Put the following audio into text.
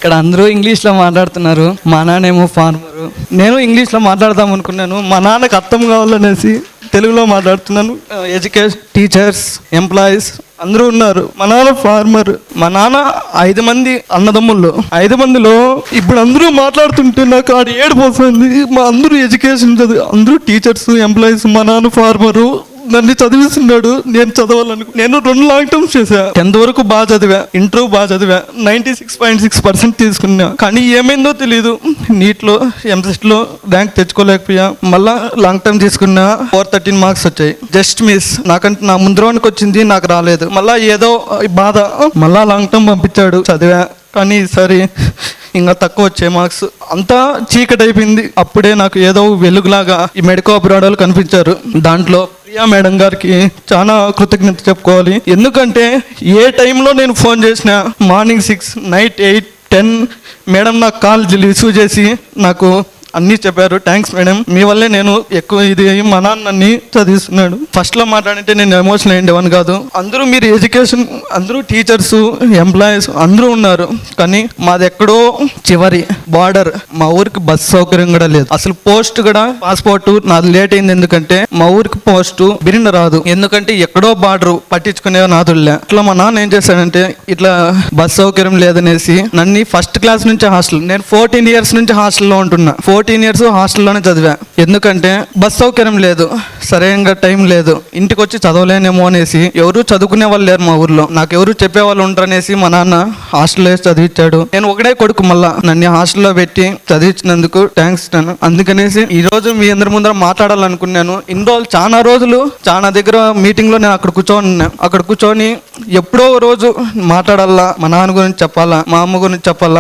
ఇక్కడ అందరూ ఇంగ్లీష్లో మాట్లాడుతున్నారు, మా నాన్నేమో ఫార్మరు. నేను ఇంగ్లీష్లో మాట్లాడదాం అనుకున్నాను, మా నాన్నకు అర్థం కావాలనేసి తెలుగులో మాట్లాడుతున్నాను. ఎడ్యుకేషన్, టీచర్స్, ఎంప్లాయీస్ అందరూ ఉన్నారు. మా నాన్న ఫార్మర్. మా నాన్న 5 మంది అన్నదమ్ముళ్ళు. 5 మందిలో ఇప్పుడు అందరూ మాట్లాడుతుంటే నాకు ఆడ ఏడుపు వస్తుంది. మా అందరూ ఎడ్యుకేషన్ చదివి, అందరూ టీచర్స్, ఎంప్లాయీస్. మా నాన్న ఫార్మరు, నన్ను చదివిస్తున్నాడు. నేను నేను 2 లాంగ్ టర్మ్స్ చేశా. 10th వరకు బాగా చదివా, ఇంటర్ బాగా చదివా, 96.6% తీసుకున్నా. కానీ ఏమైందో తెలీదు, నీట్లో ఎంసెట్లో ర్యాంక్ తెచ్చుకోలేకపోయా. మళ్ళా లాంగ్ టర్మ్ తీసుకున్నా, 413 మార్క్స్ వచ్చాయి. Just miss. నాకంటే నా ముందరానికి వచ్చింది, నాకు రాలేదు. మళ్ళా ఏదో బాధ, మళ్ళా లాంగ్ టర్మ్ పంపించాడు, చదివా. కానీ ఈసారి ఇంకా తక్కువ వచ్చే మార్క్స్. అంతా చీకటి అయిపోయింది. అప్పుడే నాకు ఏదో వెలుగులాగా ఈ మెడికో అబ్రాడ్ వాళ్ళు కనిపించారు. దాంట్లో ప్రియా మేడం గారికి చాలా కృతజ్ఞత చెప్పుకోవాలి. ఎందుకంటే ఏ టైంలో నేను ఫోన్ చేసినా, మార్నింగ్ 6, నైట్ 8, 10 మేడం నాకు కాల్ రిసీవ్ చేసి నాకు అన్నీ చెప్పారు. థ్యాంక్స్ మేడం, మీ వల్లే నేను ఎక్కువ ఇది మా నాన్నని చదివిస్తున్నాడు. ఫస్ట్లో మాట్లాడంటే నేను ఎమోషనల్ అయ్యేవాడిని కాదు. అందరూ మీరు ఎడ్యుకేషన్, అందరూ టీచర్స్, ఎంప్లాయీస్ అందరూ ఉన్నారు. కానీ మాది ఎక్కడో చివరి బార్డర్. మా ఊరికి బస్ సౌకర్యం కూడా లేదు. అసలు పోస్ట్ కూడా, పాస్పోర్ట్ నాది లేట్ అయింది. ఎందుకంటే మా ఊరికి పోస్ట్ బిరిన రాదు. ఎందుకంటే ఎక్కడో బార్డర్, పట్టించుకునే నాదులే. ఇట్లా మా నాన్న ఏం చేశాడంటే, ఇట్లా బస్ సౌకర్యం లేదనేసి నన్ను ఫస్ట్ క్లాస్ నుంచి హాస్టల్, నేను 14 years నుంచి హాస్టల్లో ఉంటున్నా. 14 years హాస్టల్లోనే చదివా. ఎందుకంటే బస్ సౌకర్యం లేదు, సరైన టైం లేదు, ఇంటికి వచ్చి చదవలేనేమో అనేసి. ఎవరు చదువుకునే వాళ్ళు లేరు మా ఊర్లో, నాకు ఎవరు చెప్పేవాళ్ళు ఉంటారనేసి మా నాన్న హాస్టల్లో చదివించాడు. నేను ఒకడే కొడుకు, మళ్ళా నన్ను హాస్టల్లో పెట్టి చదివించినందుకు థ్యాంక్స్. అందుకనేసి ఈ రోజు మీ అందరి ముందర మాట్లాడాలనుకున్నాను. ఇన్ని రోజులు, చాలా రోజులు, చాలా దగ్గర మీటింగ్లో నేను అక్కడ కూర్చొని ఎప్పుడో రోజు మాట్లాడాలా, మా నాన్న గురించి చెప్పాలా, మా అమ్మ గురించి చెప్పాలా.